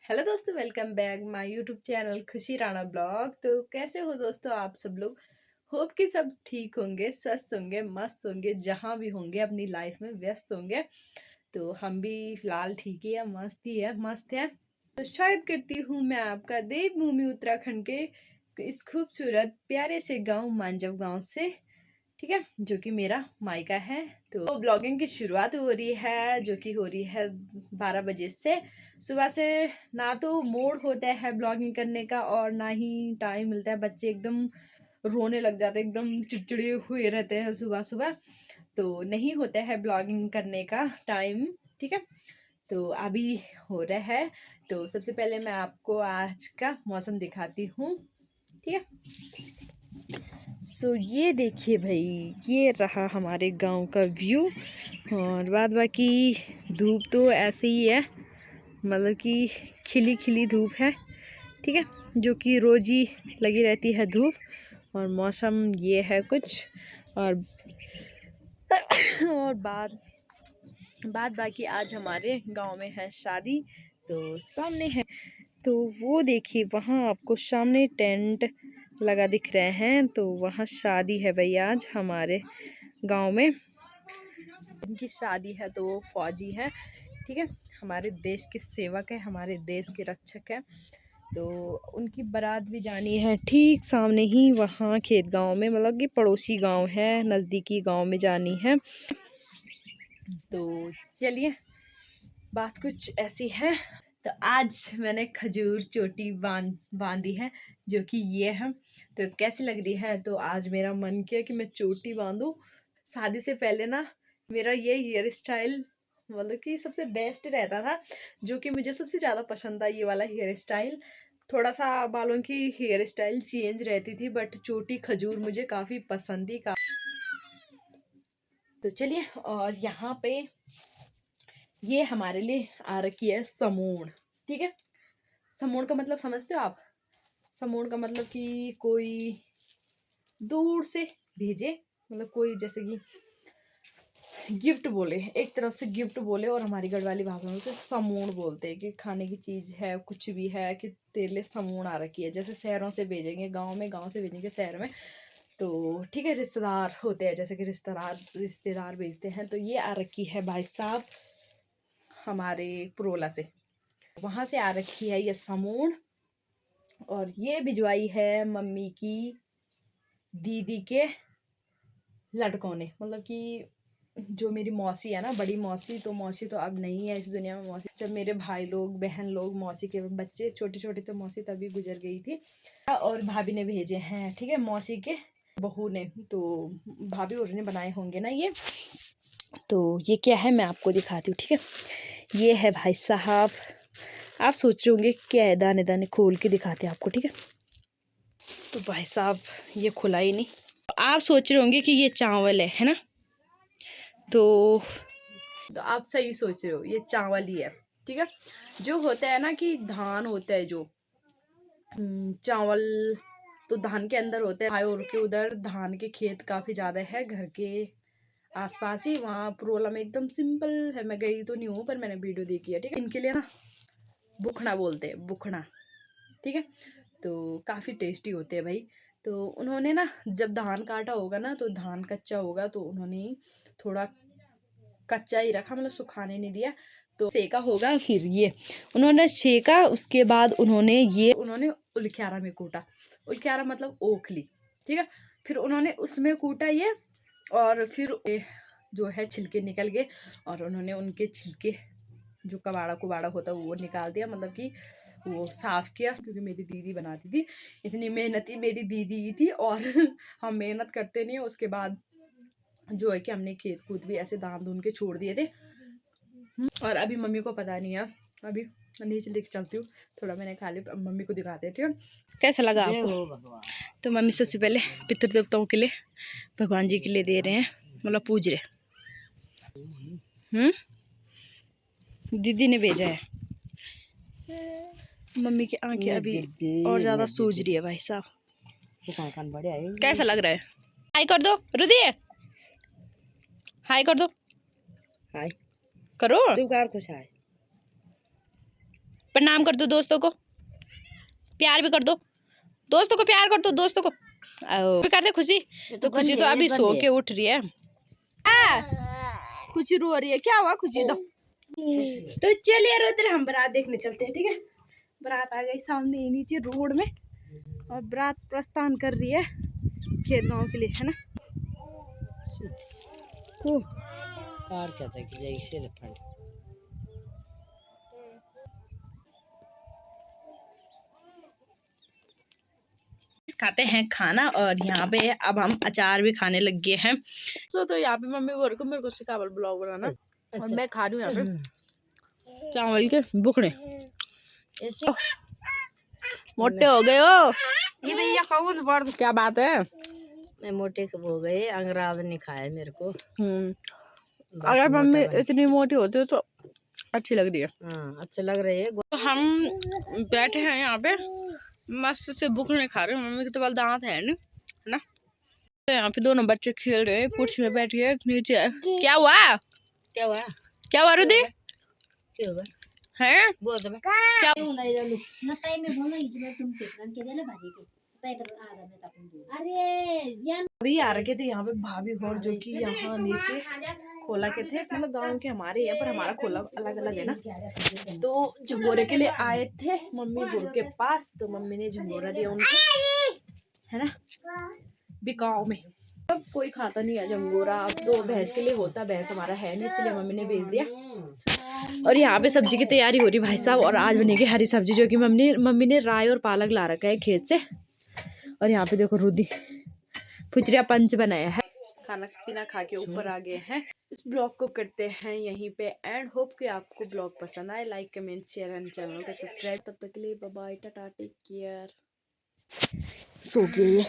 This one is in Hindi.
हेलो दोस्तों, welcome back my YouTube channel खुशी राणा ब्लॉग। तो कैसे हो दोस्तों आप सब लोग। होप कि सब ठीक होंगे, स्वस्थ होंगे, मस्त होंगे, जहाँ भी होंगे अपनी लाइफ में व्यस्त होंगे। तो हम भी फिलहाल ठीक ही है, मस्त है। तो स्वागत करती हूँ मैं आपका देवभूमि उत्तराखंड के इस खूबसूरत प्यारे से गांव मांजव गांव से, ठीक है, जो कि मेरा मायका है। तो ब्लॉगिंग की शुरुआत हो रही है, जो कि हो रही है 12 बजे से। सुबह से ना तो मूड होता है ब्लॉगिंग करने का और ना ही टाइम मिलता है। बच्चे एकदम रोने लग जाते हैं, एकदम चिड़चिड़े हुए रहते हैं सुबह सुबह, तो नहीं होता है ब्लॉगिंग करने का टाइम, ठीक है। तो अभी हो रहा है। तो सबसे पहले मैं आपको आज का मौसम दिखाती हूँ, ठीक है। सो ये देखिए भाई, ये रहा हमारे गांव का व्यू। और बाद बाकी धूप तो ऐसे ही है, मतलब कि खिली खिली धूप है, ठीक है, जो कि रोज ही लगी रहती है धूप। और मौसम ये है कुछ। और और बात बाकी आज हमारे गांव में है शादी, तो सामने है। तो वो देखिए वहाँ आपको सामने टेंट लगा दिख रहे हैं, तो वहाँ शादी है भाई आज हमारे गांव में। उनकी शादी है तो वो फौजी है, ठीक है, हमारे देश के सेवक है, हमारे देश के रक्षक है। तो उनकी बारात भी जानी है ठीक सामने ही वहाँ खेत गांव में, मतलब कि पड़ोसी गांव है, नज़दीकी गांव में जानी है। तो चलिए, बात कुछ ऐसी है। तो आज मैंने खजूर चोटी बांधी है, जो कि ये है। तो कैसी लग रही है। तो आज मेरा मन किया कि मैं चोटी बांधूं। शादी से पहले ना मेरा ये हेयर स्टाइल मतलब कि सबसे बेस्ट रहता था, जो कि मुझे सबसे ज़्यादा पसंद था, ये वाला हेयर स्टाइल। थोड़ा सा बालों की हेयर स्टाइल चेंज रहती थी, बट चोटी खजूर मुझे काफ़ी पसंद थी। तो चलिए, और यहाँ पे ये हमारे लिए आ रखी है समूण, ठीक है। समूण का मतलब समझते हो आप। समूण का मतलब कि कोई दूर से भेजे, मतलब कोई जैसे कि गिफ्ट बोले, एक तरफ से गिफ्ट बोले, और हमारी गढ़वाली भाषा में उसे समूण बोलते हैं कि खाने की चीज़ है, कुछ भी है, कि तेरे लिए समूण आ रखी है। जैसे शहरों से भेजेंगे गांव में, गांव से भेजेंगे शहर में, तो ठीक है, रिश्तेदार होते हैं, जैसे कि रिश्तेदार भेजते हैं। तो ये आ रखी है भाई साहब हमारे पुरोला से, वहाँ से आ रखी है ये समूण। और ये भिजवाई है मम्मी की दीदी के लड़कों ने, मतलब कि जो मेरी मौसी है ना, बड़ी मौसी, तो मौसी तो अब नहीं है इस दुनिया में। मौसी जब मेरे भाई लोग, बहन लोग, मौसी के बच्चे छोटे छोटे थे, मौसी तभी गुजर गई थी। और भाभी ने भेजे हैं, ठीक है, मौसी के बहू ने। तो भाभी और ने बनाए होंगे ना ये। तो ये क्या है मैं आपको दिखाती हूँ, ठीक है। ये है भाई साहब, आप सोच रहे होंगे क्या है, दाने दाने खोल के दिखाते हैं आपको, ठीक है। तो भाई साहब ये खुला ही नहीं। आप सोच रहे होंगे कि ये चावल है ना। तो आप सही सोच रहे हो, ये चावल ही है, ठीक है। जो होता है ना कि धान होता है, जो चावल तो धान के अंदर होते हैं। और के उधर धान के खेत काफी ज्यादा है, घर के आसपास ही, वहाँ पुरोला में एकदम सिंपल है। मैं गई तो नहीं हूँ, पर मैंने वीडियो देखी है, ठीक है। इनके लिए ना बुखना बोलते हैं, बुखना, ठीक है। तो काफ़ी टेस्टी होते हैं भाई। तो उन्होंने ना जब धान काटा होगा ना, तो धान कच्चा होगा, तो उन्होंने थोड़ा कच्चा ही रखा, मतलब सुखाने नहीं दिया। तो सेका होगा, फिर ये उन्होंने सेका, उसके बाद उन्होंने उलख्यारा में कूटा। उलख्यारा मतलब ओखली, ठीक है। फिर उन्होंने उसमें कूटा ये, और फिर जो है छिलके निकल गए, और उन्होंने उनके छिलके जो कबाड़ा कुबाड़ा होता है वो निकाल दिया, मतलब कि वो साफ़ किया। क्योंकि मेरी दीदी बनाती थी, इतनी मेहनती मेरी दीदी की थी, और हम मेहनत करते नहीं है। उसके बाद जो है कि हमने खेत कूद भी ऐसे दान दून के छोड़ दिए थे। और अभी मम्मी को पता नहीं है, अभी नीचे लेके चलती हूँ, थोड़ा मैंने खा लिया, मम्मी को दिखाते हैं, ठीक है। कैसा लगा आपको। तो मम्मी सबसे पहले पितृ देवताओं के लिए, भगवान जी के लिए दे रहे हैं, मतलब पूज रहे। दीदी ने भेजा है। मम्मी की आंखें अभी और ज्यादा सूज रही है भाई साहब। कैसा लग रहा है। हाय कर दो रुदि, हाय कर दो, हाय करो। तू कार कुछ हाय प्रणाम कर दो दोस्तों को, प्यार भी कर दो दोस्तों को, प्यार कर दो दोस्तों को। भी कर दे खुशी। तो खुशी तो अभी सो के उठ रही है। खुशी रो रही है, क्या हुआ खुशी? तो चलिए रुद्र हम बारात देखने चलते हैं, ठीक है। बारात आ गई सामने नीचे रोड में और बारात प्रस्थान कर रही है खेत गाँव के लिए, है ना। और क्या था कि इसे ठंड खाते हैं खाना और यहाँ पे अब हम अचार भी खाने लग गए हैं। तो यहाँ पे मम्मी बोल को मेरे को सिखावल ब्लॉग बनाना और मैं खा रही हूँ यहाँ पे चावल के बुखड़े। मोटे हो गए हो ये भैया खाओ तो बढ़। क्या बात है? मैं मोटे कब हो गए, अंगराज ने खाया मेरे को। अगर मम्मी इतनी मोटी होती है तो अच्छी लग रही है। हाँ अच्छे लग रहे हैं। तो हम बैठे हैं यहाँ पे मस्त से बुखड़े खा रहे हैं। मम्मी के तो बल दांत है नहीं, है ना। तो यहाँ पे दोनों बच्चे खेल रहे हैं, कुर्सी में बैठी है, नीचे है। क्या हुआ? क्या हुआ? क्या हुआ रुदी? क्या हुआ? हैं? बोल दे क्या? अभी आ रखे थे यहाँ पे भाभी और जो कि यहाँ नीचे खोला के थे, मतलब गांव के हमारे यहाँ पर हमारा खोला अलग अलग है ना। तो झंगोरे के लिए आए थे मम्मी गुरु के पास, तो मम्मी ने झंगोरा दिया उनको, है ना। बिकाओ में अब कोई खाता नहीं है झंगोरा, अब तो भैंस के लिए होता, भैंस हमारा है नहीं इसलिए मम्मी ने भेज दिया। और यहाँ पे सब्जी की तैयारी हो रही भाई साहब, और आज बनेगी हरी सब्जी जो कि मम्मी ने राय और पालक ला रखा है खेत से। और यहाँ पे देखो रुदी फुचरिया पंच बनाया है, खाना पीना खा के ऊपर आ गए हैं। इस ब्लॉग को करते हैं यहीं पे एंड, होप कि आपको ब्लॉग पसंद आए। Like comment share and channel को सब्सक्राइब। तब तक के लिए bye bye, tata, take care. सो गई है।